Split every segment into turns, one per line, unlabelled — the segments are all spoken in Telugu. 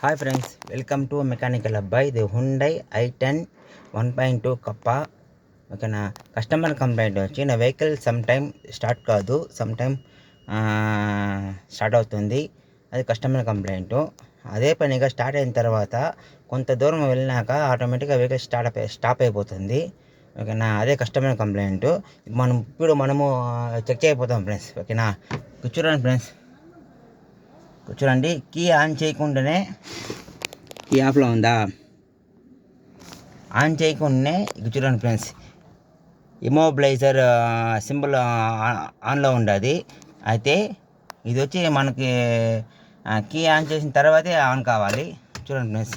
Hi friends, welcome to mechanical అబ్బాయి. ఇది హుండై i10 1.2 కప్ప. ఓకేనా. కస్టమర్ కంప్లైంట్ వచ్చి నా వెహికల్ సమ్ టైమ్ స్టార్ట్ కాదు, సమ్ టైమ్ స్టార్ట్ అవుతుంది. అది కస్టమర్ కంప్లైంట్. అదే పనిగా స్టార్ట్ అయిన తర్వాత కొంత దూరం వెళ్ళినాక ఆటోమేటిక్గా వెహికల్ స్టాప్ అయిపోతుంది. ఓకేనా. అదే కస్టమర్ కంప్లైంట్. మనము చెక్ చేయబోతాం ఫ్రెండ్స్. ఓకేనా. కూర్చోండి ఫ్రెండ్స్, కూర్చోండి. కీ ఆన్ చేయకుండానే, కీ ఆఫ్లో ఉందా, ఆన్ చేయకుండానే చూడండి ఫ్రెండ్స్, ఇమోబిలైజర్ సింబల్ ఆన్లో ఉండదు. అయితే ఇది వచ్చి మనకి కీ ఆన్ చేసిన తర్వాతే ఆన్ కావాలి. చూడండి ఫ్రెండ్స్,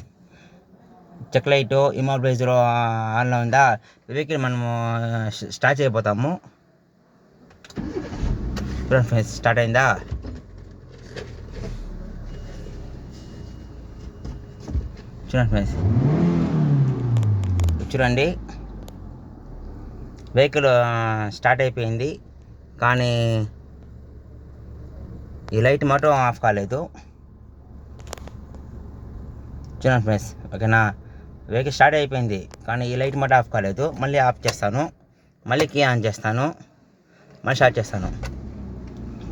చెక్ లైటు ఇమోబిలైజర్ ఆన్లో ఉందా. వెహికల్ మనము స్టార్ట్ చేయబోతాము. చూడండి ఫ్రెండ్స్, స్టార్ట్ అయిందా. చూడండి ఫ్రెండ్స్, చూడండి వెహికల్ స్టార్ట్ అయిపోయింది, కానీ ఈ లైట్ మాత్రం ఆఫ్ కాలేదు. చూడండి ఫ్రెండ్స్. ఓకేనా. వెహికల్ స్టార్ట్ అయిపోయింది, కానీ ఈ లైట్ మాత్రం ఆఫ్ కాలేదు. మళ్ళీ ఆఫ్ చేస్తాను, మళ్ళీ కీ ఆన్ చేస్తాను, మళ్ళీ స్టార్ట్ చేస్తాను.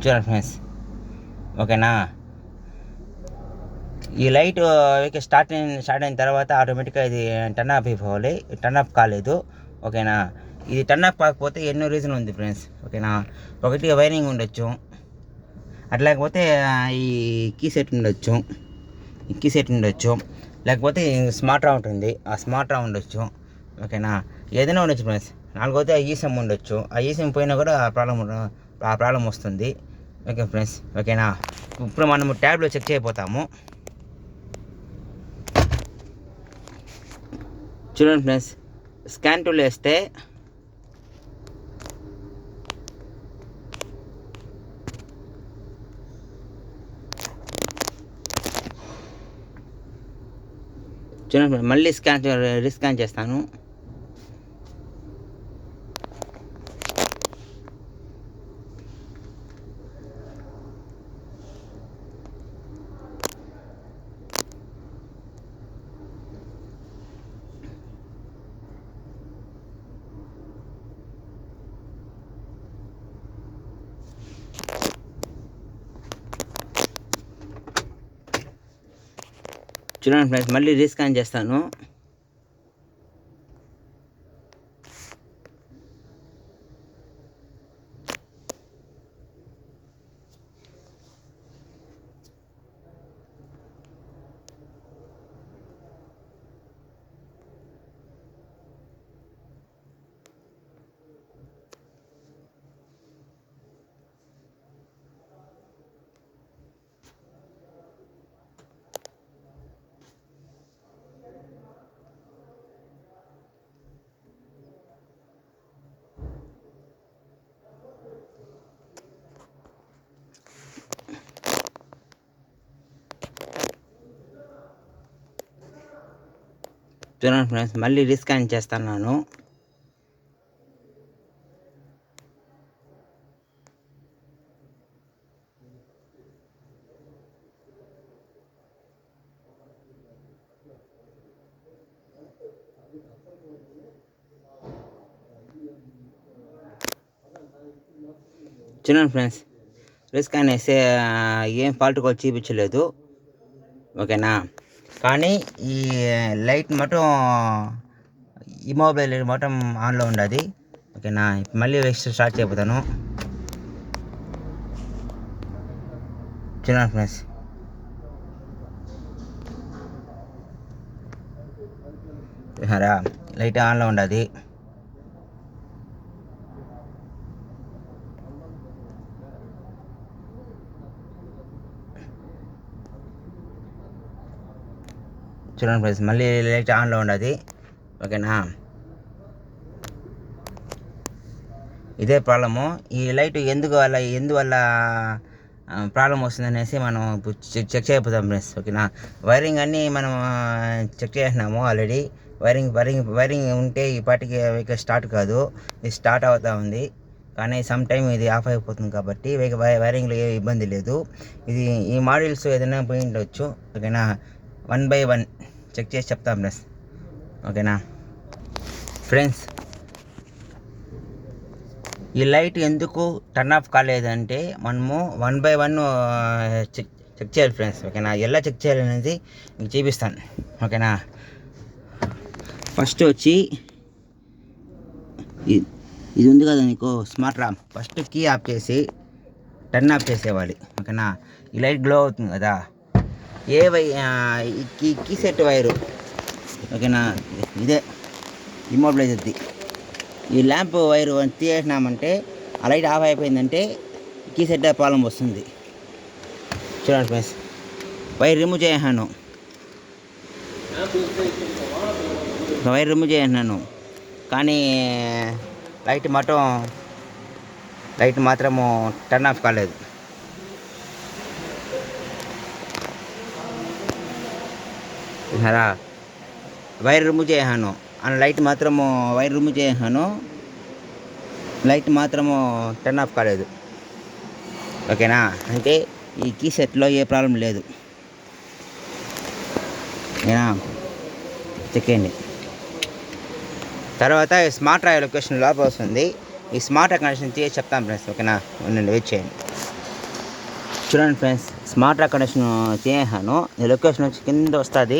చూడండి ఫ్రెండ్స్. ఓకేనా. ఈ లైట్ వెహికల్ స్టార్ట్ అయిన తర్వాత ఆటోమేటిక్గా ఇది టర్న్ ఆఫ్ అయిపోవాలి. టర్న్ ఆఫ్ కాలేదు. ఓకేనా. ఇది టర్న్ ఆఫ్ కాకపోతే ఎన్నో రీజన్ ఉంది ఫ్రెండ్స్. ఓకేనా. ఒకటి వైరింగ్ ఉండొచ్చు, అట్లేకపోతే ఈ కీ సెట్ ఉండొచ్చు, లేకపోతే స్మార్ట్ రా ఉంటుంది, ఆ స్మార్ట్ రా ఉండొచ్చు. ఓకేనా. ఏదైనా ఉండొచ్చు ఫ్రెండ్స్. నాలుగోతే ఈసమ్ ఉండొచ్చు, ఆ ఈసమ్ పోయినా కూడా ఆ ప్రాబ్లం వస్తుంది. Okay friends. ఓకేనా. ఇప్పుడు మనము ట్యాబ్లో చెక్ చేయబోతాము. చూడండి ఫ్రెండ్స్, స్కాన్ టూల్ వేస్తే చూడండి, మళ్ళీ రీస్కాన్ చేస్తాను. చూడండి ఫ్రెండ్స్, మళ్ళీ రీస్కాన్ చేస్తాను. చూడండి ఫ్రెండ్స్, మళ్ళీ రీస్కాన్ చేస్తున్నాను. చూడండి ఫ్రెండ్స్, రీస్కాన్ వేస్తే ఏం ఫాల్ట్ కూడా చూపించలేదు. ఓకేనా. కానీ ఈ లైట్ మొత్తం ఇమోబైల్ మొత్తం ఆన్లో ఉండదు. ఓకేనా. మళ్ళీ స్టార్ట్ చేయబోతాను. చూడండి ఫ్రెండ్స్, చూసారా, లైట్ ఆన్లో ఉండదు. చూడండి ఫ్రెండ్స్, మళ్ళీ లైట్ ఆన్లో ఉండదు. ఓకేనా. ఇదే ప్రాబ్లము. ఈ లైట్ ఎందువల్ల ప్రాబ్లం వస్తుందనేసి మనం చెక్ చేయబోతాం ఫ్రెండ్స్. ఓకేనా. వైరింగ్ అన్నీ మనం చెక్ చేసినాము ఆల్రెడీ. వైరింగ్ ఉంటే ఈ పాటికి వెహికల్ స్టార్ట్ కాదు, ఇది స్టార్ట్ అవుతూ ఉంది. కానీ సమ్ టైమ్ ఇది ఆఫ్ అయిపోతుంది, కాబట్టి వైరింగ్లో ఏ ఇబ్బంది లేదు. ఇది ఈ మోడల్స్ ఏదైనా పోయి ఉండొచ్చు. ఓకేనా. 1 by 1 చెక్ చేసి చెప్తాం ఫ్రెండ్స్. ఓకేనా ఫ్రెండ్స్, ఈ లైట్ ఎందుకు టర్న్ ఆఫ్ కాలేదంటే మనము 1 by 1 చెక్ చేయాలి ఫ్రెండ్స్. ఓకేనా, ఎలా చెక్ చేయాలనేది మీకు చూపిస్తాను. ఓకేనా, ఫస్ట్ వచ్చి ఇది ఉంది కదా నీకు స్మార్ట్ రామ్, ఫస్ట్ కీ ఆఫ్ చేసి టర్న్ ఆఫ్ చేసేవాలి. ఓకేనా, ఈ లైట్ గ్లో అవుతుంది కదా, ఈ కీ సెట్ వైరు. ఓకేనా, ఇదే ఇమ్మోబిలైజర్ది. ఈ ల్యాంప్ వైరు తీసేసినామంటే ఆ లైట్ ఆఫ్ అయిపోయిందంటే కీ సెట్ ప్రాబ్లం వస్తుంది. చూడండి ఫ్రెండ్స్, వైర్ రిమూవ్ చేసాను, కానీ లైట్ మాత్రము టర్న్ ఆఫ్ కాలేదు. వైర్ రిమూవ్ చేసాను, లైట్ మాత్రము టర్న్ ఆఫ్ కాలేదు. ఓకేనా, అంటే ఈ కీ సెట్లో ఏ ప్రాబ్లం లేదు. ఓకేనా, చెక్ చేయండి. తర్వాత స్మార్ట్ డ్రైవ్ లొకేషన్ లోపల వస్తుంది. ఈ స్మార్ట్ కనెక్షన్ తీసి చెప్తాను ఫ్రెండ్స్. ఓకేనా, నేను వెయిట్ చేయండి. చూడండి ఫ్రెండ్స్, స్మార్ట్ కనెక్షన్ చేసాను. ఈ లొకేషన్ వచ్చి కింద వస్తుంది,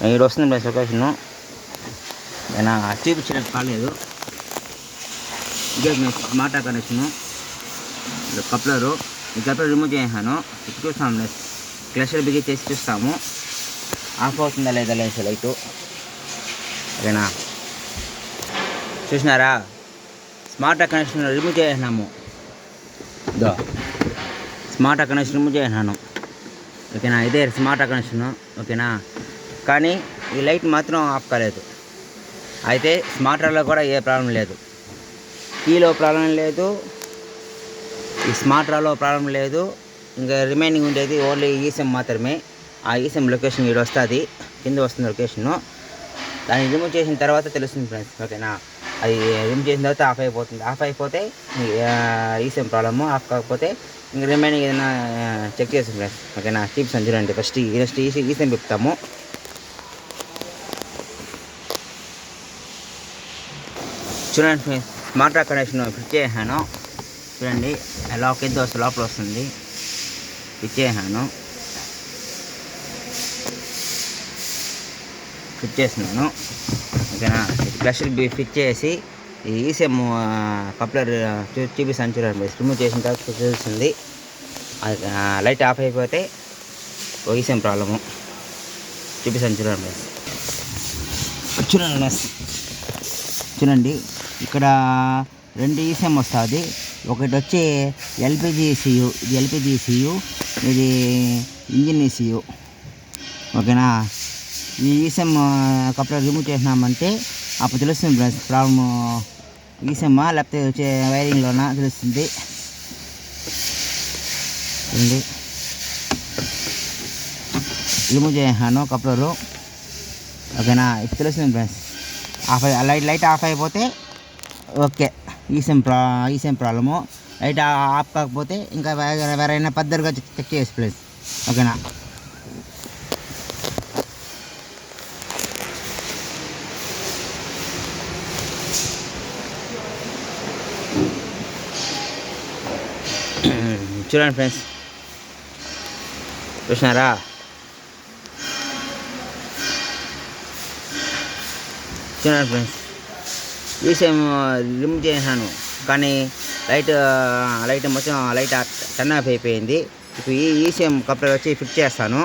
ఇక్కడ వస్తుంది ఫ్రెండ్స్ లొకేషను. ఓకేనా, చూపించడానికి కాలేదు. ఇదే స్మార్ట్ కనెక్షను, కప్లరు. ఈ కప్లర్ రిమూవ్ చేసాను. ఇప్పుడు చూస్తాము ఫ్రెండ్స్, క్లస్టర్ బిగి చేసి చూస్తాము ఆఫ్ అవుతుందా లేదా లైటు. ఓకేనా, చూసినారా, స్మార్ట్ కనెక్షన్ రిమూవ్ చేసినాము. స్మార్ట్ కనెక్షన్ రిమూవ్ చేసినాను. ఓకేనా, ఇదే స్మార్ట్ కనెక్షను. ఓకేనా, కానీ ఈ లైట్ మాత్రం ఆఫ్ కాలేదు. అయితే స్మార్టర్లో కూడా ఏ ప్రాబ్లం లేదు, కీలో ప్రాబ్లం లేదు, ఈ స్మార్టర్లో ప్రాబ్లం లేదు. ఇంకా రిమైనింగ్ ఉండేది ఓన్లీ ఈసెమ్ మాత్రమే. ఆ ఈసెమ్ లొకేషన్ ఇక్కడ వస్తుంది, కింద వస్తుంది లొకేషను. దాన్ని రిమూవ్ చేసిన తర్వాత తెలుస్తుంది ఫ్రెండ్స్. ఓకేనా, అది రిమూవ్ చేసిన తర్వాత ఆఫ్ అయిపోతే ఈసెమ్ ప్రాబ్లము, ఆఫ్ కాకపోతే ఇంక రిమైనింగ్ ఏదైనా చెక్ చేస్తాం ఫ్రెండ్స్. ఓకేనా, టిప్స్ అని చూడండి. ఫస్ట్ ఈసెమ్ చెప్తాము. చూడండి ఫ్రెండ్స్, స్మార్ట్ కనెక్షన్ ఫిట్ చేసాను. చూడండి, లాక్ అయితే లోపల వస్తుంది, ఫిట్ చేసాను. ఫిట్ చేస్తున్నాను. ఓకేనా, క్లస్టర్ ఫిట్ చేసి ఈ ఈసెమ్ కప్లర్ చూపిస్తాను. చూడండి, రిమూవ్ చేసిన తర్వాత చూస్తుంది. లైట్ ఆఫ్ అయిపోతే ఈసెమ్ ప్రాబ్లము చూపిస్తాను. చూడండి, ఇక్కడ 2 ఈసెమ్ వస్తుంది. ఒకటి వచ్చి ఎల్పిజి ఈసీయు, ఇది ఎల్పిజి ఈసీయు, ఇది ఇంజిన్ ఈసీయు. ఓకేనా, ఈ ఈసెమ్ కప్లర్ రిమూవ్ చేసినామంటే అప్పుడు తెలుస్తుంది ఫ్రెండ్స్ ప్రాబ్లము ఈసెమ్మా లేకపోతే వచ్చే వైరింగ్లోనా తెలుస్తుంది. చూడండి, రిమూవ్ చేసాను కప్లరు. ఓకేనా, ఇప్పుడు తెలుస్తుంది ఫ్రెండ్స్. లైట్ ఆఫ్ అయిపోతే ఓకే, ఈసెమ్ ప్రాబ్లము. లైట్ ఆఫ్ కాకపోతే ఇంకా వేరైనా పద్ధతిగా చెక్ చేసి ప్లీజ్. ఓకేనా, చూడండి ఫ్రెండ్స్, చూసినారా, చూడండి ఫ్రెండ్స్, ఈసెమ్ రిమూవ్ చేశాను కానీ లైట్ మొత్తం టర్న్ ఆఫ్ అయిపోయింది. ఇప్పుడు ఈసెమ్ కప్లర్ వచ్చి ఫిట్ చేస్తాను,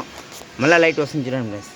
మళ్ళీ లైట్ వస్తుంది. చూడండి ఫ్రెండ్స్.